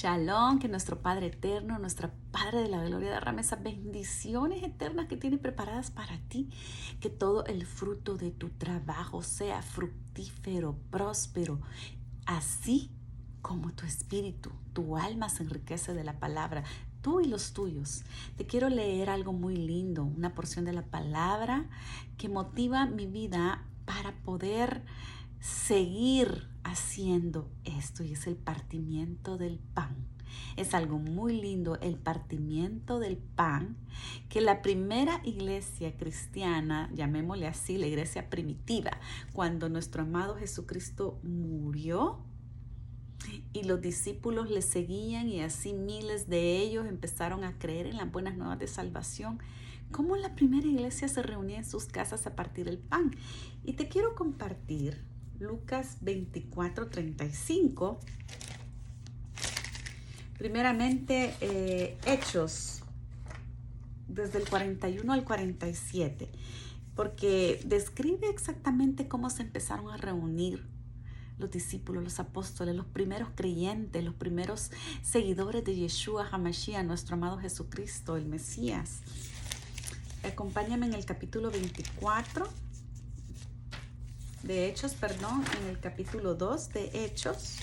Shalom, que nuestro Padre eterno, nuestra Padre de la gloria, derrame esas bendiciones eternas que tiene preparadas para ti. Que todo el fruto de tu trabajo sea fructífero, próspero, así como tu espíritu, tu alma se enriquece de la palabra, tú y los tuyos. Te quiero leer algo muy lindo, una porción de la palabra que motiva mi vida para poder seguir haciendo esto, y es el partimiento del pan. Es algo muy lindo el partimiento del pan, que la primera iglesia cristiana, llamémosle así, la iglesia primitiva, cuando nuestro amado Jesucristo murió y los discípulos le seguían, y así miles de ellos empezaron a creer en las buenas nuevas de salvación, cómo la primera iglesia se reunía en sus casas a partir del pan. Y te quiero compartir Lucas 24:35. Primeramente, Hechos, desde el 41 al 47, porque describe exactamente cómo se empezaron a reunir los discípulos, los apóstoles, los primeros creyentes, los primeros seguidores de Yeshua HaMashiach, nuestro amado Jesucristo, el Mesías. Acompáñame en el capítulo 24 de Hechos, en el capítulo 2 de Hechos,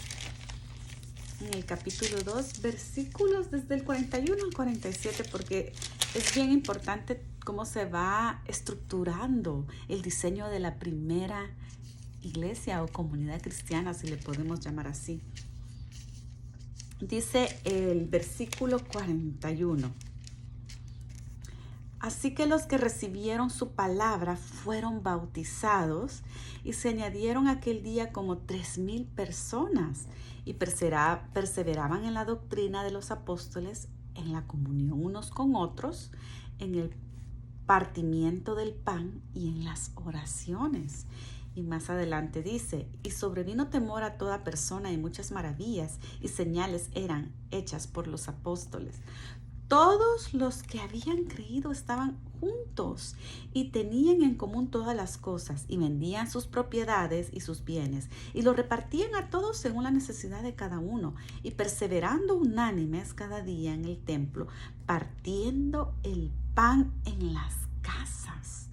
en el capítulo 2, versículos desde el 41 al 47, porque es bien importante cómo se va estructurando el diseño de la primera iglesia o comunidad cristiana, si le podemos llamar así. Dice el versículo 41. Así que los que recibieron su palabra fueron bautizados, y se añadieron aquel día como 3,000 personas, y perseveraban en la doctrina de los apóstoles, en la comunión unos con otros, en el partimiento del pan y en las oraciones. Y más adelante dice, y sobrevino temor a toda persona, y muchas maravillas y señales eran hechas por los apóstoles. Todos los que habían creído estaban juntos y tenían en común todas las cosas, y vendían sus propiedades y sus bienes y los repartían a todos según la necesidad de cada uno, y perseverando unánimes cada día en el templo, partiendo el pan en las casas,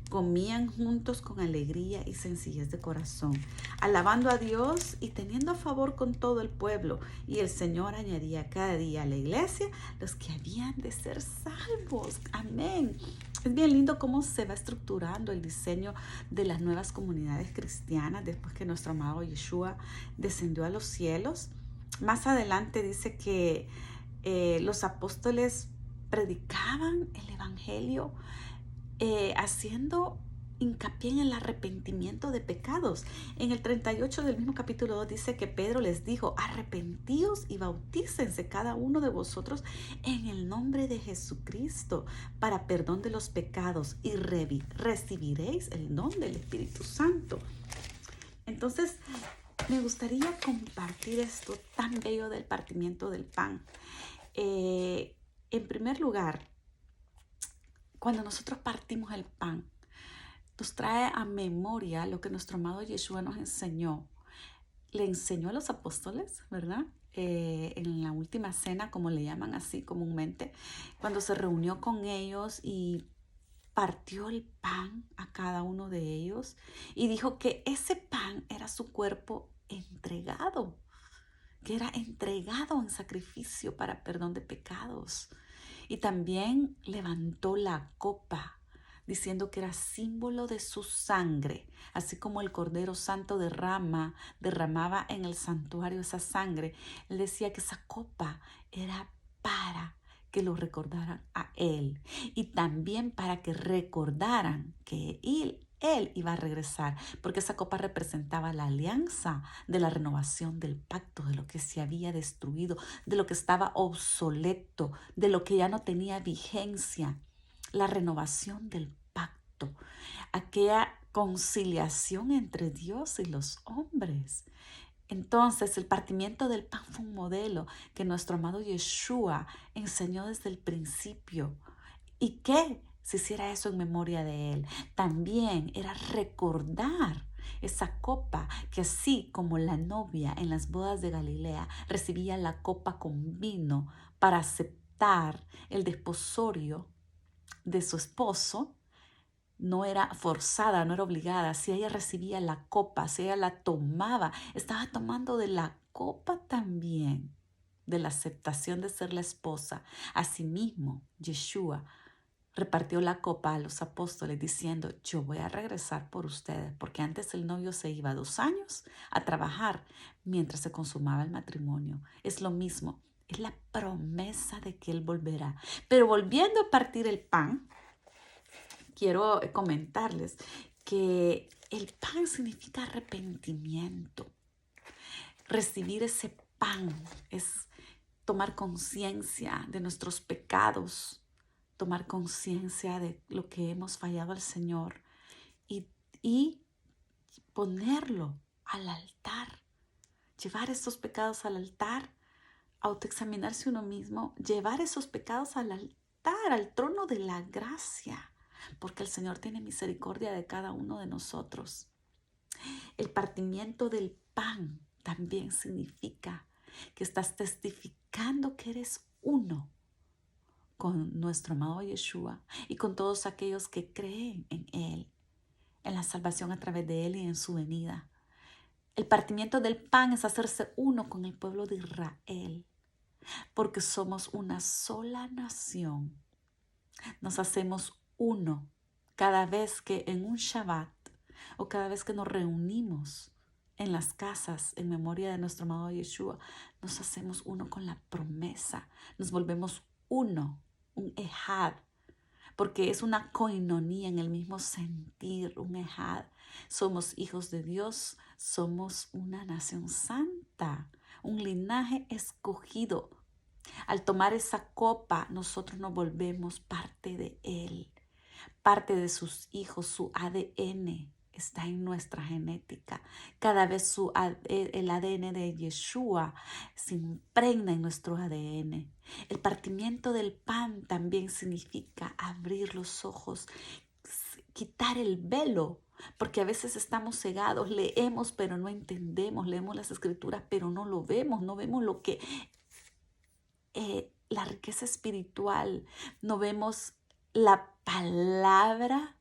comían juntos con alegría y sencillez de corazón, alabando a Dios y teniendo favor con todo el pueblo. Y el Señor añadía cada día a la iglesia los que habían de ser salvos. Amén. Es bien lindo cómo se va estructurando el diseño de las nuevas comunidades cristianas después que nuestro amado Yeshua descendió a los cielos. Más adelante dice que los apóstoles predicaban el evangelio, haciendo hincapié en el arrepentimiento de pecados. En el 38 del mismo capítulo 2 dice que Pedro les dijo: arrepentíos y bautícense cada uno de vosotros en el nombre de Jesucristo para perdón de los pecados, y recibiréis el don del Espíritu Santo. Entonces, me gustaría compartir esto tan bello del partimiento del pan. En primer lugar, cuando nosotros partimos el pan, nos trae a memoria lo que nuestro amado Yeshua nos enseñó. Le enseñó a los apóstoles, ¿verdad? En la última cena, como le llaman así comúnmente, cuando se reunió con ellos y partió el pan a cada uno de ellos, y dijo que ese pan era su cuerpo entregado, que era entregado en sacrificio para perdón de pecados. Y también levantó la copa, diciendo que era símbolo de su sangre, así como el Cordero Santo derramaba en el santuario esa sangre. Él decía que esa copa era para que lo recordaran a él, y también para que recordaran que él iba a regresar, porque esa copa representaba la alianza de la renovación del pacto, de lo que se había destruido, de lo que estaba obsoleto, de lo que ya no tenía vigencia, la renovación del pacto, aquella conciliación entre Dios y los hombres. Entonces, el partimiento del pan fue un modelo que nuestro amado Yeshua enseñó desde el principio, y que se hiciera eso en memoria de él. También era recordar esa copa que así como la novia en las bodas de Galilea recibía la copa con vino para aceptar el desposorio de su esposo, no era forzada, no era obligada. Si ella recibía la copa, si ella la tomaba, estaba tomando de la copa también, de la aceptación de ser la esposa. Asimismo, Yeshua repartió la copa a los apóstoles diciendo, yo voy a regresar por ustedes, porque antes el novio se iba 2 años a trabajar mientras se consumaba el matrimonio. Es lo mismo, es la promesa de que él volverá. Pero volviendo a partir el pan, quiero comentarles que el pan significa arrepentimiento. Recibir ese pan es tomar conciencia de nuestros pecados, tomar conciencia de lo que hemos fallado al Señor y ponerlo al altar, llevar esos pecados al altar, autoexaminarse uno mismo, llevar esos pecados al altar, al trono de la gracia, porque el Señor tiene misericordia de cada uno de nosotros. El partimiento del pan también significa que estás testificando que eres uno con nuestro amado Yeshua y con todos aquellos que creen en Él, en la salvación a través de Él y en su venida. El partimiento del pan es hacerse uno con el pueblo de Israel, porque somos una sola nación. Nos hacemos uno cada vez que en un Shabbat o cada vez que nos reunimos en las casas en memoria de nuestro amado Yeshua, nos hacemos uno con la promesa, nos volvemos uno, un ejad, porque es una koinonía en el mismo sentir, un ejad. Somos hijos de Dios, somos una nación santa, un linaje escogido. Al tomar esa copa, nosotros nos volvemos parte de Él, parte de sus hijos, su ADN está en nuestra genética. Cada vez el ADN de Yeshua se impregna en nuestro ADN. El partimiento del pan también significa abrir los ojos, quitar el velo, porque a veces estamos cegados, leemos pero no entendemos, leemos las escrituras pero no lo vemos, no vemos lo que la riqueza espiritual, no vemos la palabra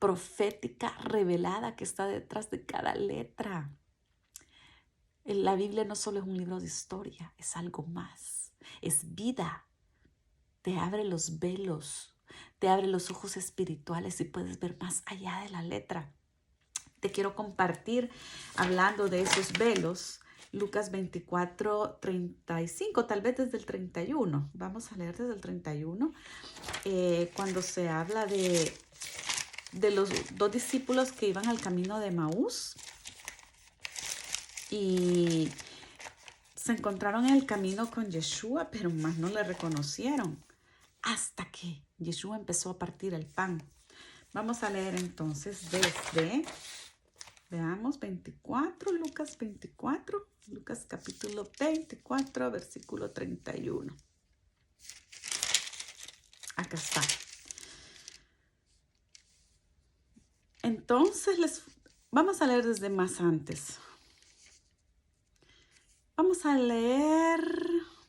profética revelada que está detrás de cada letra. La Biblia no solo es un libro de historia, es algo más, es vida. Te abre los velos, te abre los ojos espirituales y puedes ver más allá de la letra. Te quiero compartir, hablando de esos velos, Lucas 24, 35, tal vez desde el 31. Vamos a leer desde el 31, cuando se habla de los 2 discípulos que iban al camino de Emaús y se encontraron en el camino con Yeshua, pero más no le reconocieron hasta que Yeshua empezó a partir el pan. Vamos a leer entonces desde, veamos, 24, Lucas 24, Lucas capítulo 24, versículo 31. Acá está. Entonces, vamos a leer desde más antes. Vamos a leer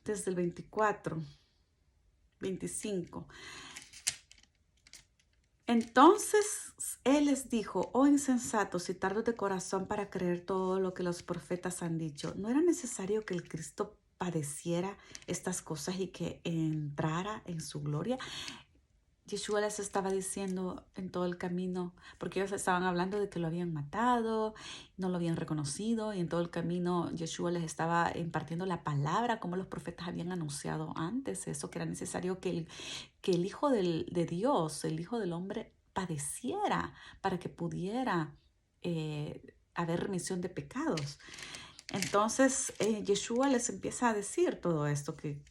desde el 24, 25. Entonces él les dijo, oh insensatos y tardos de corazón para creer todo lo que los profetas han dicho. ¿No era necesario que el Cristo padeciera estas cosas y que entrara en su gloria? Yeshua les estaba diciendo en todo el camino, porque ellos estaban hablando de que lo habían matado, no lo habían reconocido, y en todo el camino Yeshua les estaba impartiendo la palabra, como los profetas habían anunciado antes, eso que era necesario que el Hijo de Dios, el Hijo del Hombre, padeciera para que pudiera haber remisión de pecados. Entonces Yeshua les empieza a decir todo esto, que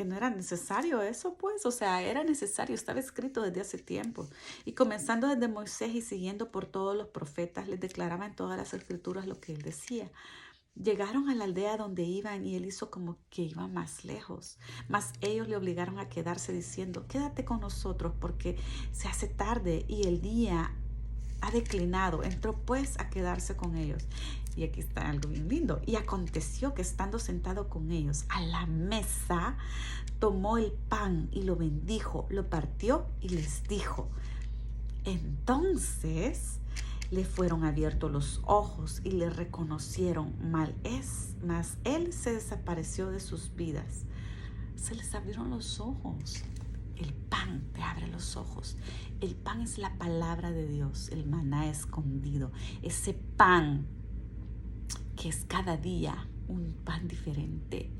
no era necesario eso, pues, o sea, era necesario, estaba escrito desde hace tiempo. Y comenzando desde Moisés y siguiendo por todos los profetas, les declaraba en todas las escrituras lo que él decía. Llegaron a la aldea donde iban y él hizo como que iba más lejos, mas ellos le obligaron a quedarse diciendo, quédate con nosotros porque se hace tarde y el día ha declinado. Entró pues a quedarse con ellos. Y aquí está algo bien lindo. Y aconteció que estando sentado con ellos a la mesa, tomó el pan y lo bendijo, lo partió y les dijo. Entonces le fueron abiertos los ojos y le reconocieron. Mas él se desapareció de sus vidas. Se les abrieron los ojos. El pan te abre los ojos. El pan es la palabra de Dios, el maná escondido. Ese pan que es cada día un pan diferente.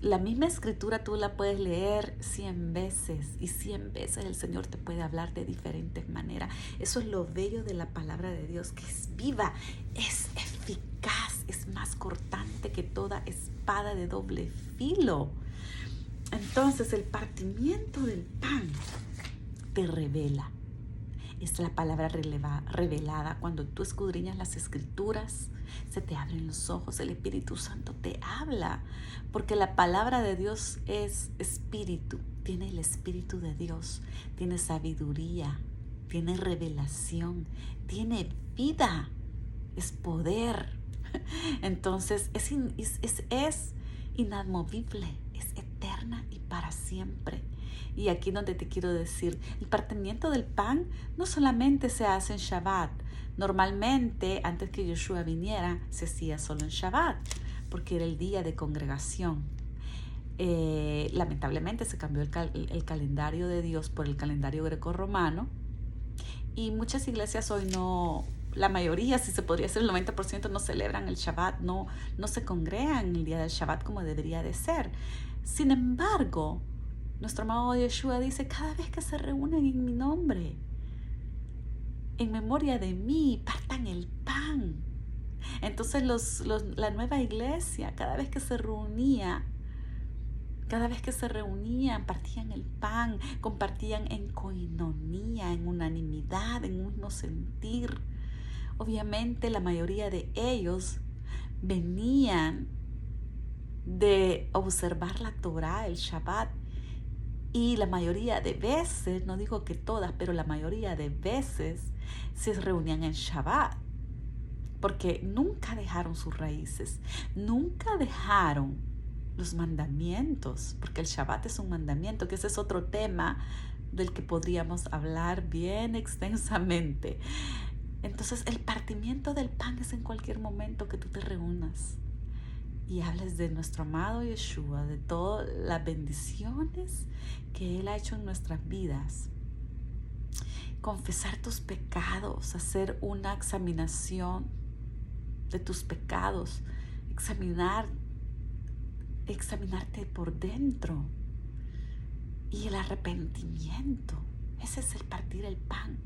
La misma escritura tú la puedes leer 100 veces y 100 veces el Señor te puede hablar de diferentes maneras. Eso es lo bello de la palabra de Dios, que es viva, es eficaz, es más cortante que toda espada de doble filo. Entonces el partimiento del pan te revela. Es la palabra revelada. Cuando tú escudriñas las escrituras, se te abren los ojos, el Espíritu Santo te habla, porque la palabra de Dios es espíritu, tiene el Espíritu de Dios, tiene sabiduría, tiene revelación, tiene vida, es poder. Entonces es inamovible, es eterna y para siempre. Y aquí donde te quiero decir, el partimiento del pan no solamente se hace en Shabbat. Normalmente, antes que Yeshua viniera, se hacía solo en Shabbat, porque era el día de congregación. Lamentablemente se cambió el calendario de Dios por el calendario grecorromano. Y muchas iglesias hoy no, la mayoría, si se podría decir el 90%, no celebran el Shabbat, no se congregan el día del Shabbat como debería de ser. Sin embargo, nuestro amado Yeshua dice, cada vez que se reúnen en mi nombre, en memoria de mí, partan el pan. Entonces la nueva iglesia, cada vez que se reunían, partían el pan, compartían en coinonía, en unanimidad, en un mismo sentir. Obviamente la mayoría de ellos venían de observar la Torá, el Shabbat, y la mayoría de veces, no digo que todas, pero la mayoría de veces se reunían en Shabbat, porque nunca dejaron sus raíces, nunca dejaron los mandamientos, porque el Shabbat es un mandamiento, que ese es otro tema del que podríamos hablar bien extensamente. Entonces el partimiento del pan es en cualquier momento que tú te reúnas y hables de nuestro amado Yeshua, de todas las bendiciones que Él ha hecho en nuestras vidas. Confesar tus pecados, hacer una examinación de tus pecados, examinarte por dentro. Y el arrepentimiento, ese es el partir el pan.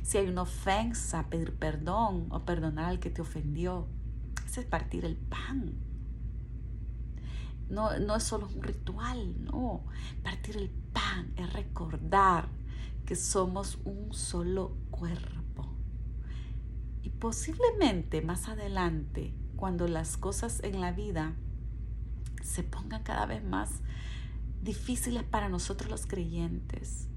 Si hay una ofensa, pedir perdón o perdonar al que te ofendió, ese es partir el pan. No es solo un ritual, no. Partir el pan es recordar que somos un solo cuerpo. Y posiblemente más adelante, cuando las cosas en la vida se pongan cada vez más difíciles para nosotros los creyentes,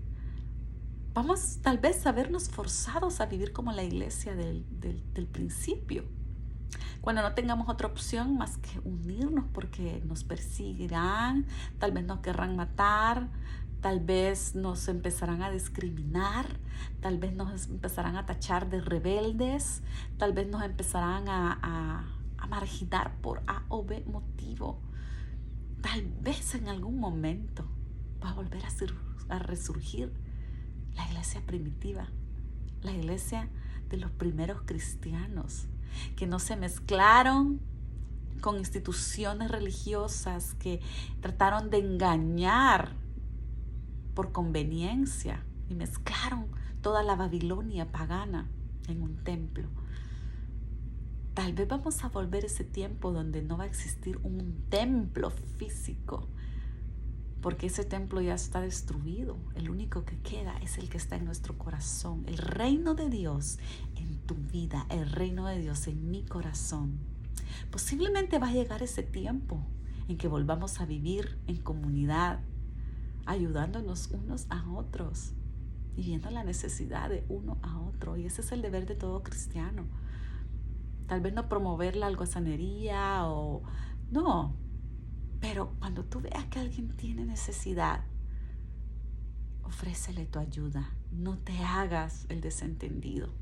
vamos tal vez a vernos forzados a vivir como la iglesia del principio. Cuando no tengamos otra opción más que unirnos porque nos perseguirán, tal vez nos querrán matar, tal vez nos empezarán a discriminar, tal vez nos empezarán a tachar de rebeldes, tal vez nos empezarán a marginar por A o B motivo. Tal vez en algún momento va a volver a resurgir la iglesia primitiva, la iglesia de los primeros cristianos, que no se mezclaron con instituciones religiosas que trataron de engañar por conveniencia y mezclaron toda la Babilonia pagana en un templo. Tal vez vamos a volver a ese tiempo donde no va a existir un templo físico, porque ese templo ya está destruido. El único que queda es el que está en nuestro corazón. El reino de Dios en tu vida, el reino de Dios en mi corazón. Posiblemente va a llegar ese tiempo en que volvamos a vivir en comunidad, ayudándonos unos a otros. y viendo la necesidad de uno a otro. Y ese es el deber de todo cristiano. Tal vez no promover la algozanería o no, pero cuando tú veas que alguien tiene necesidad, ofrécele tu ayuda. No te hagas el desentendido.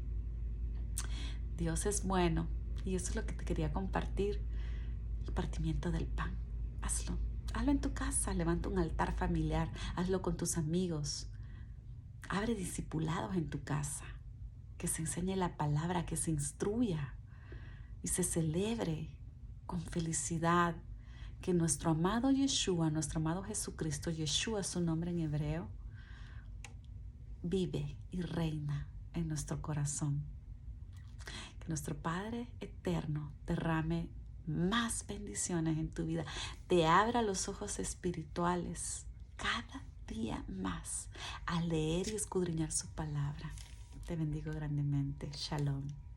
Dios es bueno y eso es lo que te quería compartir. El partimiento del pan. Hazlo. Hazlo en tu casa. Levanta un altar familiar. Hazlo con tus amigos. Abre discipulados en tu casa. Que se enseñe la palabra, que se instruya y se celebre con felicidad que nuestro amado Yeshua, nuestro amado Jesucristo, Yeshua es su nombre en hebreo, vive y reina en nuestro corazón. Que nuestro Padre eterno derrame más bendiciones en tu vida, te abra los ojos espirituales cada día más a leer y escudriñar su palabra. Te bendigo grandemente. Shalom.